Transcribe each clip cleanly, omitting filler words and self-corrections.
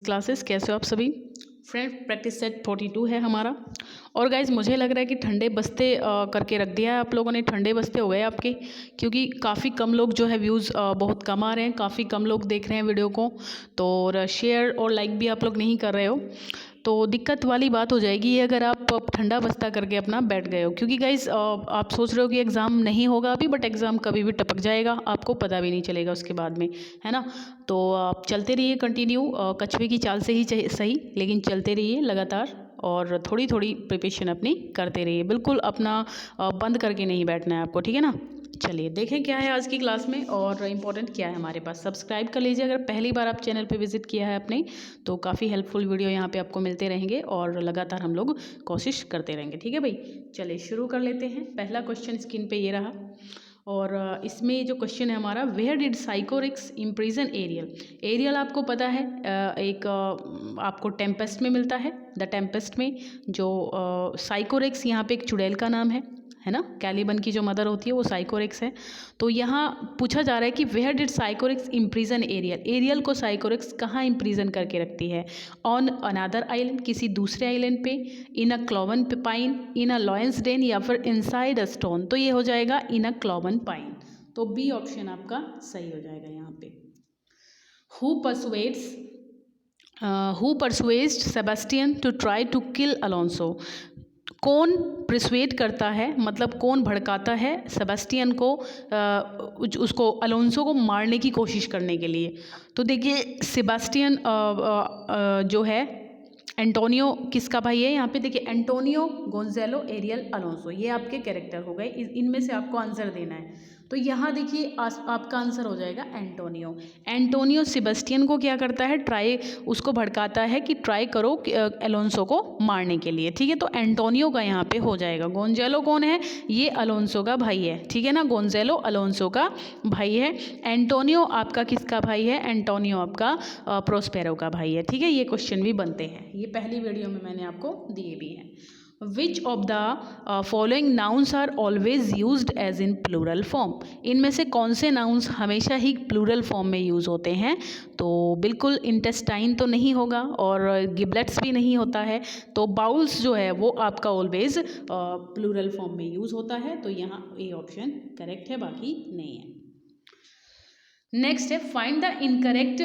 Classes कैसे हो आप सभी फ्रेंड। प्रैक्टिस सेट 42 है हमारा। और गाइज मुझे लग रहा है कि ठंडे बस्ते करके रख दिया है आप लोगों ने। ठंडे बस्ते हो गए आपके, क्योंकि काफ़ी कम लोग जो है व्यूज़ बहुत कम आ रहे हैं, काफ़ी कम लोग देख रहे हैं वीडियो को। तो और शेयर और लाइक भी आप लोग नहीं कर रहे हो, तो दिक्कत वाली बात हो जाएगी अगर आप ठंडा बस्ता करके अपना बैठ गए हो। क्योंकि गाइज आप सोच रहे हो कि एग्ज़ाम नहीं होगा अभी, बट एग्ज़ाम कभी भी टपक जाएगा, आपको पता भी नहीं चलेगा उसके बाद में, है ना। तो आप चलते रहिए कंटिन्यू, कछुए की चाल से ही सही, लेकिन चलते रहिए लगातार और थोड़ी थोड़ी प्रिपरेशन अपनी करते रहिए। बिल्कुल अपना बंद करके नहीं बैठना है आपको, ठीक है ना। चलिए देखें क्या है आज की क्लास में और इम्पोर्टेंट क्या है हमारे पास। सब्सक्राइब कर लीजिए अगर पहली बार आप चैनल पे विजिट किया है अपने, तो काफ़ी हेल्पफुल वीडियो यहाँ पे आपको मिलते रहेंगे और लगातार हम लोग कोशिश करते रहेंगे, ठीक है भाई। चलिए शुरू कर लेते हैं। पहला क्वेश्चन स्क्रीन पे ये रहा और इसमें जो क्वेश्चन है हमारा, where did Sycorax imprison Ariel. Ariel आपको पता है एक आपको टेम्पेस्ट में मिलता है, द टेम्पेस्ट में जो साइकोरिक्स यहाँ पे एक चुड़ैल का नाम है ना। कैलिबन की जो मदर होती है वो साइकोरिक्स है। तो यहाँ पूछा जा रहा है कि where did Sycorax imprison Ariel. Ariel को साइकोरिक्स कहाँ इम्प्रिजन करके रखती है? ऑन अनादर आइलैंड, किसी दूसरे आइलैंड पे, in a cloven pine, in a lion's den, या फिर इनसाइड अ स्टोन। तो ये हो जाएगा इन अ क्लोवन पाइन। तो बी ऑप्शन आपका सही हो जाएगा यहाँ पे। Who persuaded Sebastian to try to kill Alonso. कौन प्रिसवेट करता है, मतलब कौन भड़काता है सेबेस्टियन को उसको अलोंसो को मारने की कोशिश करने के लिए। तो देखिए सेबेस्टियन जो है एंटोनियो किसका भाई है यहाँ पे? देखिए एंटोनियो गोंज़ेलो एरियल अलोंसो, ये आपके कैरेक्टर हो गए। इनमें से आपको आंसर देना है। तो यहाँ देखिए आपका आंसर हो जाएगा एंटोनियो। एंटोनियो सेबेस्टियन को क्या करता है? उसको भड़काता है कि ट्राई करो अलोंसो को मारने के लिए, ठीक है। तो एंटोनियो का यहाँ पे हो जाएगा। गोंज़ेलो कौन है? ये अलोंसो का भाई है, ठीक है ना। गोंज़ेलो अलोंसो का भाई है। एंटोनियो आपका किसका भाई है? एंटोनियो आपका प्रोस्पेरो का भाई है, ठीक है। ये क्वेश्चन भी बनते हैं, ये पहली वीडियो में मैंने आपको दिए भी हैं। Which of the following nouns are always used as in plural form. इनमें से कौन से नाउन्स हमेशा ही प्लूरल फॉर्म में यूज़ होते हैं? तो बिल्कुल इंटेस्टाइन तो नहीं होगा और गिबलेट्स भी नहीं होता है। तो बाउल्स जो है वो आपका ऑलवेज प्लूरल फॉर्म में यूज़ होता है। तो यहाँ ए ऑप्शन करेक्ट है, बाकी नहीं है। नेक्स्ट है find the incorrect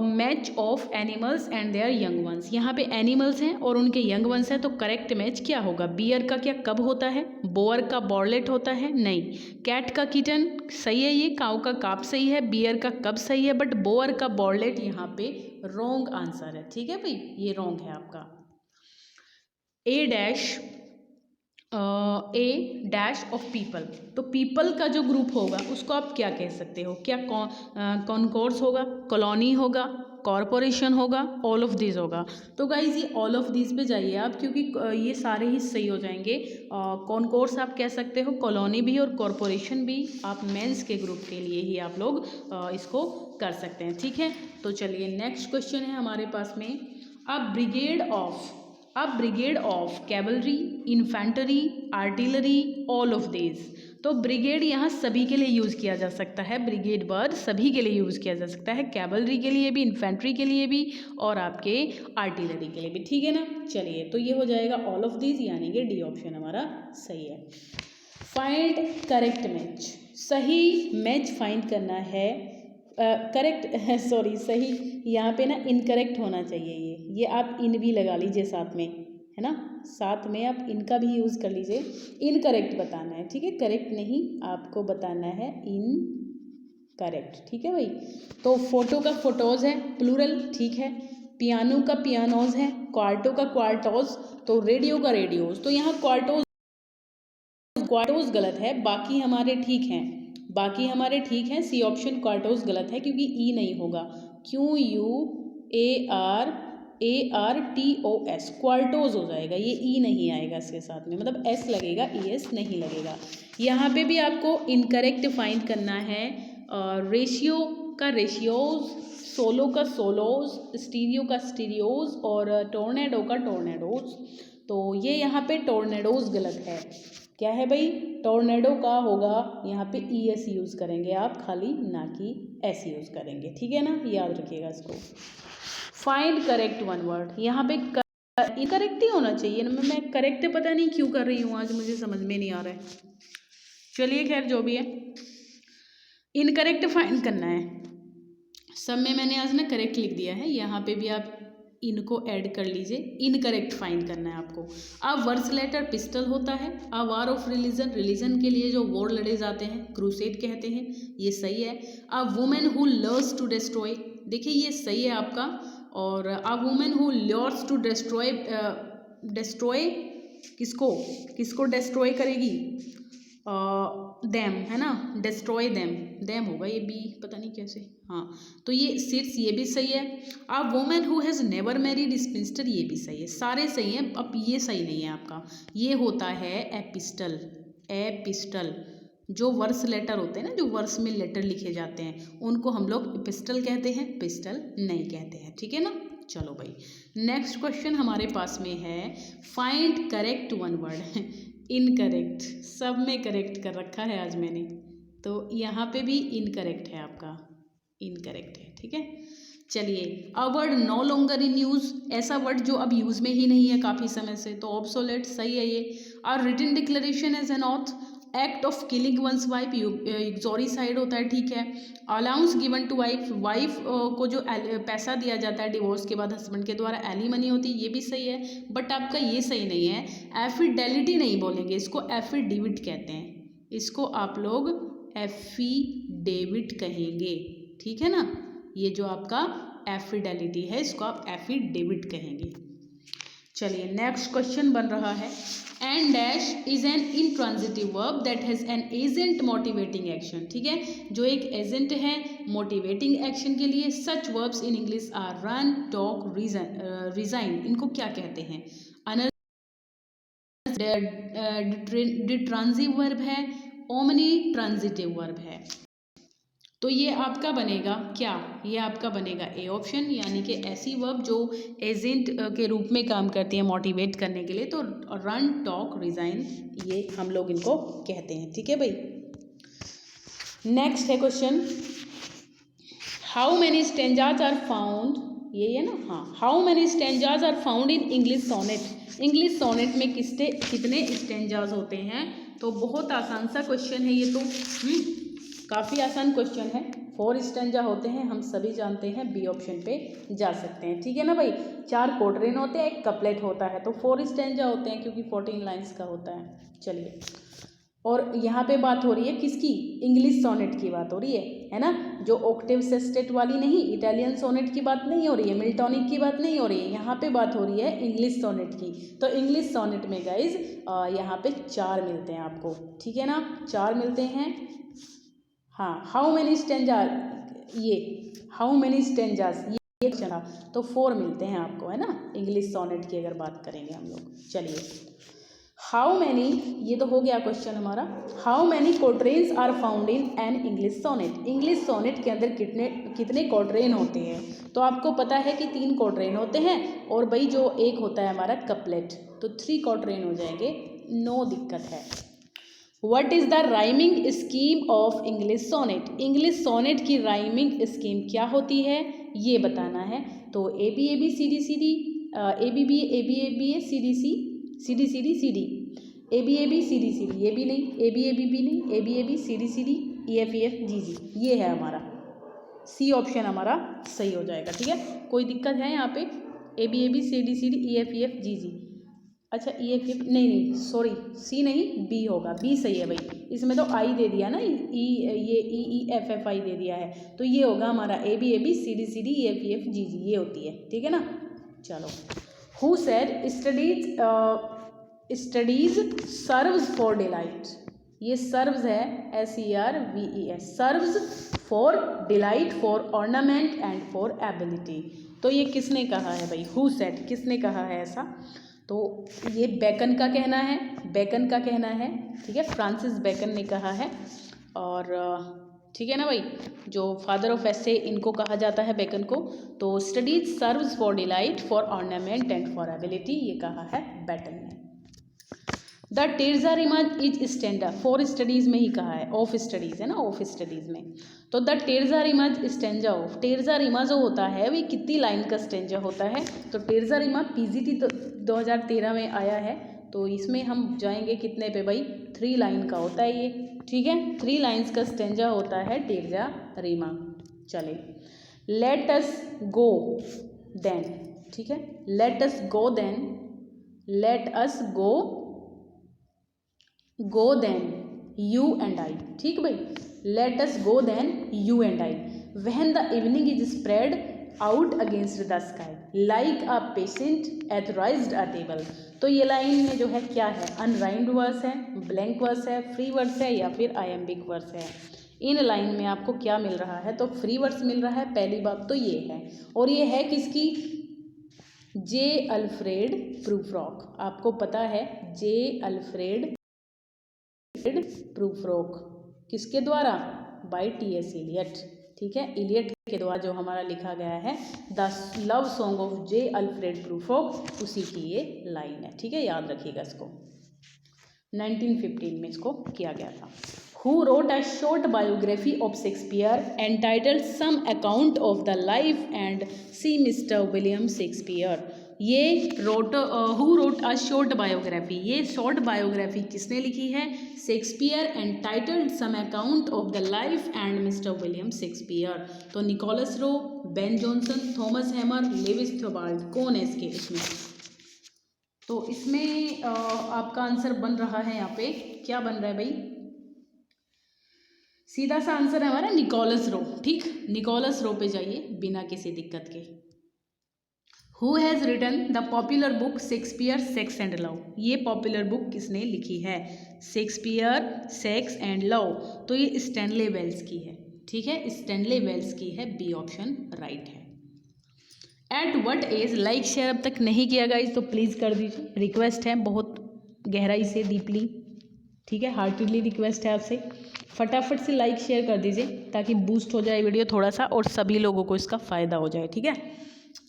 match of animals and there young ones. यहाँ पे एनिमल्स हैं और उनके यंग वंस हैं, तो करेक्ट मैच क्या होगा? बियर का क्या कब होता है? बोअर का बॉर्लेट होता है? नहीं। कैट का किटन सही है, ये काऊ का काप सही है, बियर का कब सही है, बट बोअर का बॉर्लेट यहाँ पे रॉन्ग आंसर है, ठीक है भाई, ये रॉन्ग है आपका। ए डैश ऑफ पीपल। तो पीपल का जो ग्रुप होगा उसको आप क्या कह सकते हो? क्या कॉनकोर्स होगा, कॉलोनी होगा, कॉरपोरेशन होगा, ऑल ऑफ दिस होगा? तो गाइज ये ऑल ऑफ दिस पे जाइए आप, क्योंकि ये सारे ही सही हो जाएंगे। कॉनकोर्स आप कह सकते हो, कॉलोनी भी और कॉरपोरेशन भी आप मेंस के ग्रुप के लिए ही आप लोग इसको कर सकते हैं, ठीक है। तो चलिए नेक्स्ट क्वेश्चन है हमारे पास में, a brigade of cavalry, infantry, artillery, all of this. तो ब्रिगेड यहाँ सभी के लिए यूज़ किया जा सकता है, ब्रिगेड वर्ड सभी के लिए यूज़ किया जा सकता है, कैवलरी के लिए भी, इन्फेंट्री के लिए भी और आपके आर्टिलरी के लिए भी, ठीक है ना। चलिए तो ये हो जाएगा ऑल ऑफ दिस, यानी कि डी ऑप्शन हमारा सही है। फाइंड करेक्ट मैच, सही मैच फाइंड करना है। करेक्ट सॉरी सही, यहाँ पे ना इनकरेक्ट होना चाहिए ये आप इन भी लगा लीजिए साथ में, है ना, साथ में आप इनका भी यूज़ कर लीजिए। इनकरेक्ट बताना है, ठीक है, करेक्ट नहीं आपको बताना है इन करेक्ट, ठीक है भाई। तो फोटो का फोटोज़ है प्लूरल, ठीक है। पियानो का पियानोज है, क्वार्टो का क्वार्टोज, तो रेडियो का रेडियोज। तो यहाँ क्वार्टोज गलत है, बाकी हमारे ठीक हैं। सी ऑप्शन क्वार्टोज गलत है क्योंकि ई नहीं होगा, QUARTOS क्वार्टोज हो जाएगा, ये ई नहीं आएगा इसके साथ में, मतलब एस लगेगा, ES नहीं लगेगा। यहाँ पे भी आपको इनकरेक्ट फाइंड करना है। रेशियो का रेशियोज, सोलो का सोलोज, स्टीरियो का स्टीरियोज और टोर्नेडो का टोर्नेडोज। तो ये यहाँ पे टोर्नेडोज गलत है। क्या है भाई? टोर्नेडो का होगा यहाँ पे ES यूज़ करेंगे आप खाली, ना कि S यूज़ करेंगे, ठीक है ना, याद रखिएगा इसको। Find correct one word. यहाँ पे इनकरेक्ट ही होना चाहिए ना, मैं करेक्ट पता नहीं क्यों कर रही हूँ आज, मुझे समझ में नहीं आ रहा है। चलिए खैर जो भी है, इनकरेक्ट फाइंड करना है। सब में मैंने आज ना करेक्ट लिख दिया है, यहाँ पे भी आप इनको ऐड कर लीजिए। इनकरेक्ट फाइंड करना है आपको। अ वर्स लेटर पिस्टल होता है। अ वार ऑफ रिलीजन, रिलीजन के लिए जो वॉर लड़े जाते हैं क्रूसेड कहते हैं, ये सही है। A women who loves to destroy, देखिए ये सही है आपका। और a women who loves to destroy, destroy किसको डिस्ट्रॉय करेगी, देम है ना, डिस्ट्रॉय देम होगा, ये बी पता नहीं कैसे, हाँ तो ये सिर्स ये भी सही है। A women who has never married spinster, ये भी सही है, सारे सही हैं। अब ये सही नहीं है आपका, ये होता है एपिस्टल। एपिस्टल जो वर्स लेटर होते हैं ना, जो वर्स में लेटर लिखे जाते हैं उनको हम लोग एपिस्टल कहते हैं, पिस्टल नहीं कहते हैं, ठीक है ना। चलो भाई नेक्स्ट क्वेश्चन हमारे पास में है, find correct one word. Incorrect, सब में करेक्ट कर रखा है आज मैंने, तो यहाँ पे भी इनकरेक्ट है आपका, इनकरेक्ट है, ठीक है। चलिए, a word no longer in use, ऐसा वर्ड जो अब यूज़ में ही नहीं है काफ़ी समय से, तो ऑब्सोलेट सही है ये। A written declaration as an oath, act of killing one's wife, uxoricide होता है, ठीक है। Allowance given to wife, wife को जो पैसा दिया जाता है डिवोर्स के बाद हस्बैंड के द्वारा, एलिमनी होती है, ये भी सही है। बट आपका ये सही नहीं है, एफिडेलिटी नहीं बोलेंगे, इसको एफिडेविट कहते हैं, इसको आप लोग एफिडेविट कहेंगे, ठीक है ना। ये जो आपका एफिडेलिटी है इसको आप एफिडेविट कहेंगे। चलिए नेक्स्ट क्वेश्चन बन रहा है, and dash is an intransitive verb that has an agent motivating action, ठीक है, जो एक एजेंट है मोटिवेटिंग एक्शन के लिए। Such verbs in English are run, talk, resign, इनको क्या कहते हैं। डिट्रांजिव वर्ब है, ओमनी ट्रांजिटिव वर्ब है। तो ये आपका बनेगा क्या, ये आपका बनेगा ए ऑप्शन, यानी कि ऐसी वर्ब जो एजेंट के रूप में काम करती है मोटिवेट करने के लिए। तो रन, टॉक, रिजाइन, ये हम लोग इनको कहते हैं, ठीक है भाई। नेक्स्ट है question, how many stanzas are found, ये है ना, हाँ, how many stanzas are found in English sonnet, English sonnet में कितने स्टेंजाज होते हैं। तो बहुत आसान सा क्वेश्चन है ये तो, काफ़ी आसान क्वेश्चन है। 4 स्टेंजा होते हैं, हम सभी जानते हैं, बी ऑप्शन पे जा सकते हैं, ठीक है ना भाई। 4 क्वार्टरेन होते हैं, एक कपलेट होता है, तो 4 स्टेंजा होते हैं क्योंकि 14 लाइंस का होता है। चलिए, और यहाँ पे बात हो रही है किसकी, इंग्लिश सोनेट की बात हो रही है ना, जो ऑक्टेव सेस्टेट वाली नहीं, इटालियन सोनेट की बात नहीं हो रही है, मिल्टॉनिक की बात नहीं हो रही है, यहाँ पे बात हो रही है इंग्लिश सोनेट की। तो इंग्लिश सोनेट में गाइज यहाँ पे 4 मिलते हैं आपको, ठीक है ना, 4 मिलते हैं। हाँ, हाउ मैनी स्टेंजा, ये हाउ मैनी स्टेंजास, ये चला, तो 4 मिलते हैं आपको, है ना, इंग्लिश सोनेट की अगर बात करेंगे हम लोग। चलिए, हाउ मैनी, ये तो हो गया क्वेश्चन हमारा। How many quatrains are found in an English sonnet, English sonnet के अंदर कितने क्वार्टरेन होते हैं। तो आपको पता है कि 3 क्वार्टरेन होते हैं, और भाई जो एक होता है हमारा कपलेट, तो 3 क्वार्टरेन हो जाएंगे, नो दिक्कत है। What is the rhyming scheme of English sonnet, English sonnet की राइमिंग स्कीम क्या होती है ये बताना है। तो A B C D C D, A B B A C D C D C D, A B C D C D, ये भी नहीं, ए बी नहीं, A B C D E F G G, ये है हमारा C option हमारा सही हो जाएगा, ठीक है। कोई दिक्कत है यहाँ पे, A B C D E F G G, अच्छा ई एफ नहीं सॉरी, सी नहीं, बी होगा, बी सही है भाई, इसमें तो आई दे दिया ना, ये ई एफ एफ आई दे दिया है, तो ये होगा हमारा A B C D E F G G, ये होती है, ठीक है ना। चलो, who said studies serves for delight, ये सर्व्स है SERVES, serves for delight, for ornament and for ability. तो ये किसने कहा है भाई, हु सेड, किसने कहा है ऐसा। तो ये बेकन का कहना है, बेकन का कहना है, ठीक है, फ्रांसिस बेकन ने कहा है। और ठीक है ना भाई, जो फादर ऑफ एसे इनको कहा जाता है बेकन को। तो studies serves for delight, for ornament and for ability, ये कहा है बेकन ने। The terza rima's is stanza, for studies में ही कहा है, ऑफ स्टडीज़ है ना, ऑफ स्टडीज़ में। तो the terza rima's stanza of, terza rima जो होता है वही कितनी लाइन का स्टैंडा होता है? तो टेरजा रिमा पीजीटी 2013 में आया है, तो इसमें हम जाएंगे कितने पे भाई? 3 लाइन का होता है ये, ठीक है, 3 लाइन्स का स्टैंडा होता है टेरजा रिमा। चले, लेट अस गो देन, ठीक है, let us go then, let us go then you and I, ठीक भाई, let us go then you and I, when the evening is spread out against the sky like a patient etherized a table. तो ये line में जो है क्या है? Unrhymed verse है, ब्लैंक वर्स है, फ्री वर्स है या फिर आयम्बिक वर्स है। इन लाइन में आपको क्या मिल रहा है? तो फ्री वर्स मिल रहा है, पहली बात तो ये है, और ये है किसकी? जे अल्फ्रेड प्रूफ्रॉक। आपको पता है जे अल्फ्रेड प्रूफ्रॉक किसके द्वारा? Bye T.S.. इलियट, ठीक है, इलियट के द्वारा जो हमारा लिखा गया है the love song of J Alfred Prufrock, उसी की ये लाइन है, ठीक है, याद रखिएगा इसको। 1915 में इसको किया गया था। Who wrote a short biography of Shakespeare entitled Some Account of the Life and See Mr. William Shakespeare? ये who wrote a short biography, ये शॉर्ट बायोग्राफी किसने लिखी है? Shakespeare, entitled some account of the life and mister William Shakespeare. तो Nicholas Rowe, Ben Jonson, Thomas Hanmer, Lewis Theobald, कौन है इसके इसमें? तो इसमें आपका आंसर बन रहा है, यहाँ पे क्या बन रहा है भाई? सीधा सा आंसर है हमारा निकोलस रो, ठीक, निकोलस रो पे जाइए बिना किसी दिक्कत के। Who has written the popular book Shakespeare sex and love? ये पॉपुलर बुक किसने लिखी है? शेक्सपियर सेक्स एंड लव, तो ये स्टैनले वेल्स की है, ठीक है, स्टैनले वेल्स की है, बी ऑप्शन राइट है। At what age, like share अब तक नहीं किया गाइस तो प्लीज़ कर दीजिए, रिक्वेस्ट है बहुत गहराई से, डीपली, ठीक है, हार्टेडली रिक्वेस्ट है आपसे, फटाफट से लाइक शेयर कर दीजिए ताकि बूस्ट हो जाए वीडियो थोड़ा सा और सभी लोगों को इसका फ़ायदा हो जाए, ठीक है।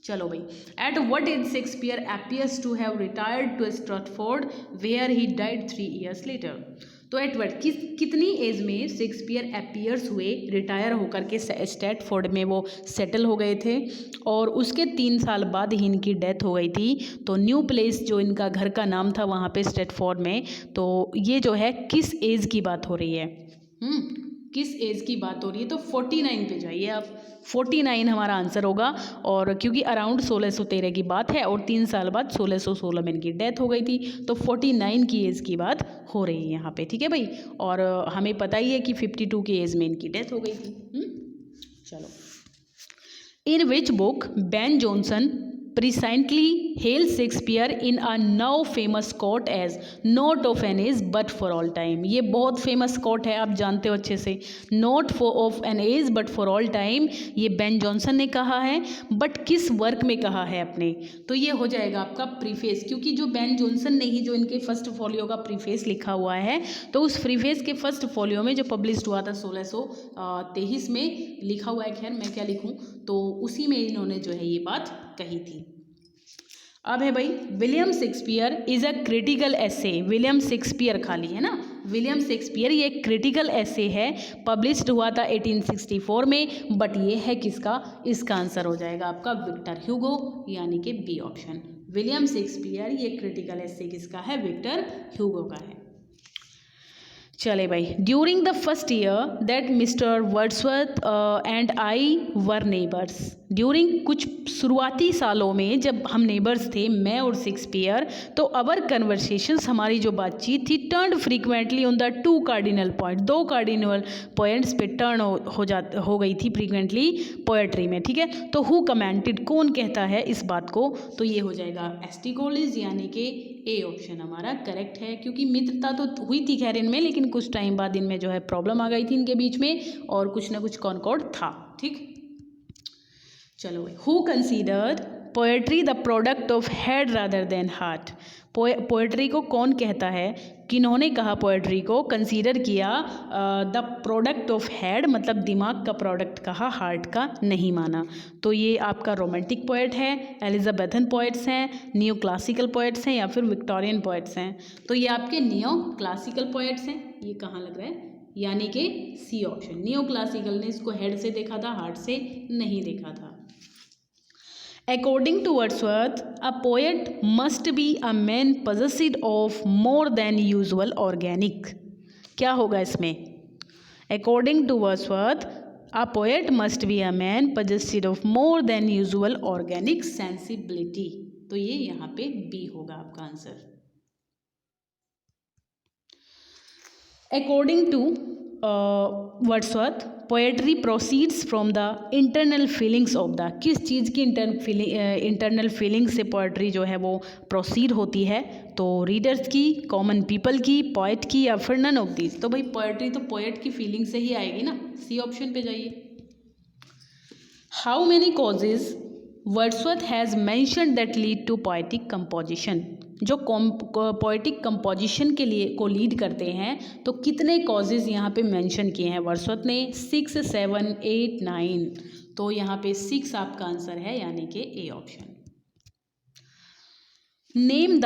चलो भाई, at what age Shakespeare appears to have retired to Stratford where he died 3 years later? तो एट वट कितनी एज में शेक्सपियर अपीयर्स हुए, रिटायर होकर के स्ट्रैटफोर्ड में वो सेटल हो गए थे और उसके 3 साल बाद ही इनकी डेथ हो गई थी। तो न्यू प्लेस जो इनका घर का नाम था वहाँ पे स्ट्रैटफोर्ड में, तो ये जो है किस एज की बात हो रही है? किस एज की बात हो रही है? तो 49 पे जाइए आप, 49 हमारा आंसर होगा। और क्योंकि अराउंड 1613 की बात है और 3 साल बाद 1616 में इनकी डेथ हो गई थी, तो 49 की एज की बात हो रही है यहाँ पे, ठीक है भाई। और हमें पता ही है कि 52 की एज में इनकी डेथ हो गई थी। चलो, in which book Ben Jonson presciently hails Shakespeare in a now famous quote as not of an age but for all time? ये बहुत फेमस कोट है, आप जानते हो अच्छे से, not of an age but for all time, ये Ben Jonson ने कहा है, बट किस वर्क में कहा है अपने? तो ये हो जाएगा आपका प्रीफेस, क्योंकि जो बेन जॉनसन ने ही जो इनके फर्स्ट फॉलियो का प्रीफेस लिखा हुआ है, तो उस प्रीफेस के फर्स्ट फॉलियो में जो पब्लिश हुआ था 1623 में लिखा हुआ है, खैर मैं क्या लिखूँ, तो उसी में इन्होंने जो है ये बात कही थी। अब है भाई, William Shakespeare is a critical essay, William Shakespeare खाली है ना, विलियम शेक्सपियर ये क्रिटिकल एसे है, पब्लिश्ड हुआ था 1864 में, बट ये है किसका? इसका आंसर हो जाएगा आपका विक्टर ह्यूगो, यानी कि बी ऑप्शन। विलियम शेक्सपियर ये क्रिटिकल एसे किसका है? विक्टर ह्यूगो का है। चले भाई, during the first year that mister Wordsworth and I were neighbours, during कुछ शुरुआती सालों में जब हम नेबर्स थे, मैं और शेक्सपियर, तो अवर कन्वर्सेशंस, हमारी जो बातचीत थी, turn frequently on the 2 cardinal point, 2 cardinal points पे टर्न हो गई थी फ्रीक्वेंटली पोएट्री में, ठीक है। तो हु कमेंटेड, कौन कहता है इस बात को? तो ये हो जाएगा एस.टी. कॉलेज, यानी कि ए ऑप्शन हमारा करेक्ट है, क्योंकि मित्रता तो हुई थी खैर इनमें, लेकिन कुछ टाइम बाद इनमें जो है प्रॉब्लम आ गई थी इनके बीच में और कुछ ना कुछ कॉन्कॉर्ड था, ठीक। चलो, who considered poetry the product of head rather than heart, poetry को कौन कहता है किन्होंने कहा पोएट्री को, कंसीडर किया द प्रोडक्ट ऑफ हेड, मतलब दिमाग का प्रोडक्ट कहा, हार्ट का नहीं माना। तो ये आपका रोमांटिक पोएट है, एलिजाबेथन पोएट्स हैं, नियो क्लासिकल पोएट्स हैं या फिर विक्टोरियन पोएट्स हैं। तो ये आपके नियो क्लासिकल पोएट्स हैं। ये कहाँ लग रहा है, यानी कि सी ऑप्शन। नियो क्लासिकल ने इसको हेड से देखा था, हार्ट से नहीं देखा था। According to Wordsworth, a poet must be a man possessed of more than usual organic. क्या होगा इसमें? According to Wordsworth, a poet must be a man possessed of more than usual organic sensibility. तो ये यहाँ पे B होगा आपका answer. According to Wordsworth, poetry proceeds from the internal feelings of the, किस चीज़ की इंटरनल फीलिंग से poetry जो है वो प्रोसीड होती है? तो रीडर्स की, कॉमन पीपल की, पोएट की या फिर नन ऑफ दीज। तो भाई पोएट्री तो पोएट की फीलिंग से ही आएगी ना, सी ऑप्शन पे जाइए। How many causes Wordsworth has mentioned that lead to poetic composition, जो पोएटिक कंपोजिशन के लिए को लीड करते हैं, तो कितने कॉजेज़ यहाँ पे मेंशन किए हैं वर्ड्सवर्थ ने? 6, 7, 8, 9। तो यहाँ पे 6 आपका आंसर है, यानी कि A option. Name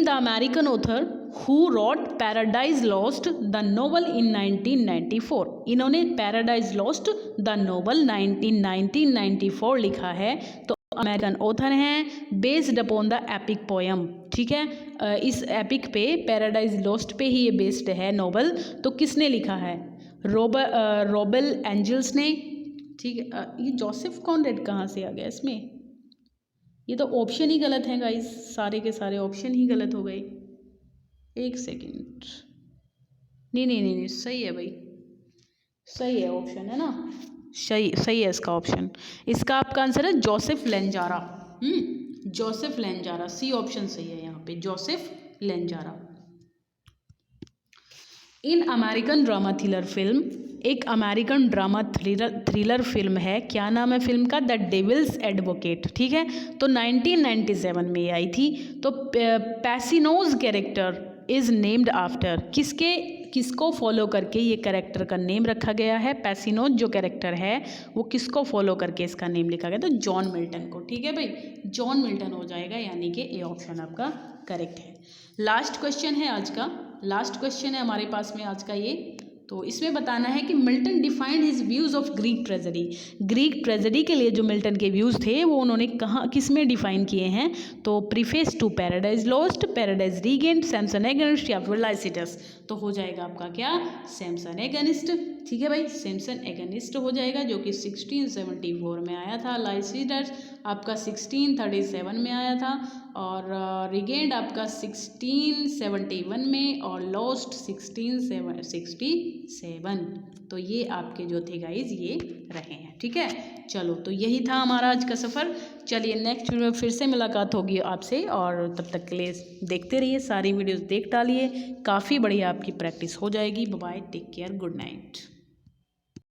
the American author who wrote Paradise Lost the novel in 1994। इन्होंने पैराडाइज लॉस्ट द नोवेल 1994 लिखा है। तो अमेरिकन ऑथर हैं, based upon the epic poem. ठीक है, इस एपिक पे, पैराडाइज लॉस्ट पे ही ये बेस्ड है नोवेल। तो किसने लिखा है? रॉबेल एंजल्स ने। ठीक है, ये जोसेफ कॉनरेड कहाँ से आ गया इसमें? ये तो ऑप्शन ही गलत है गाइस, सारे के सारे ऑप्शन ही गलत हो गए। एक सेकेंड, नहीं, सही है भाई, सही है ऑप्शन, है ना, सही है इसका ऑप्शन। इसका आपका आंसर है Joseph Lanzara. Joseph Lanzara, C option सही है यहाँ पे, Joseph Lanzara. In American drama thriller film, एक अमेरिकन ड्रामा थ्रिलर फिल्म है, क्या नाम है फिल्म का? The Devil's Advocate. ठीक है, तो 1997 में ये आई थी। तो Pacino's character is named after, किसको फॉलो करके ये कैरेक्टर का नेम रखा गया है? पैसिनोज जो कैरेक्टर है वो किसको फॉलो करके इसका नेम लिखा गया? तो जॉन मिल्टन को। ठीक है भाई, जॉन मिल्टन हो जाएगा, यानी कि ए ऑप्शन आपका करेक्ट है। लास्ट क्वेश्चन है आज का, लास्ट क्वेश्चन है हमारे पास में आज का ये। तो इसमें बताना है कि Milton defined his views of Greek tragedy. Greek tragedy के लिए जो मिल्टन के व्यूज़ थे वो उन्होंने कहाँ, किस में डिफाइन किए हैं? तो preface to Paradise Lost, Paradise Regained, Samson Agonistes या फिर लाइसिटस। तो हो जाएगा आपका क्या? Samson Agonistes. ठीक है भाई, सैमसन एगनिस्ट हो जाएगा, जो कि 1674 में आया था। लाइसिटस आपका 1637 में आया था, और रिगेंड आपका 1671 में, और लॉस्ट 1667। तो ये आपके जो थे गाइज ये रहे हैं। ठीक है, चलो तो यही था हमारा आज का सफ़र। चलिए नेक्स्ट वीडियो में फिर से मुलाकात होगी आपसे, और तब तक के लिए देखते रहिए, सारी वीडियोस देख डालिए, काफ़ी बढ़िया आपकी प्रैक्टिस हो जाएगी। Bye bye, take care, good night.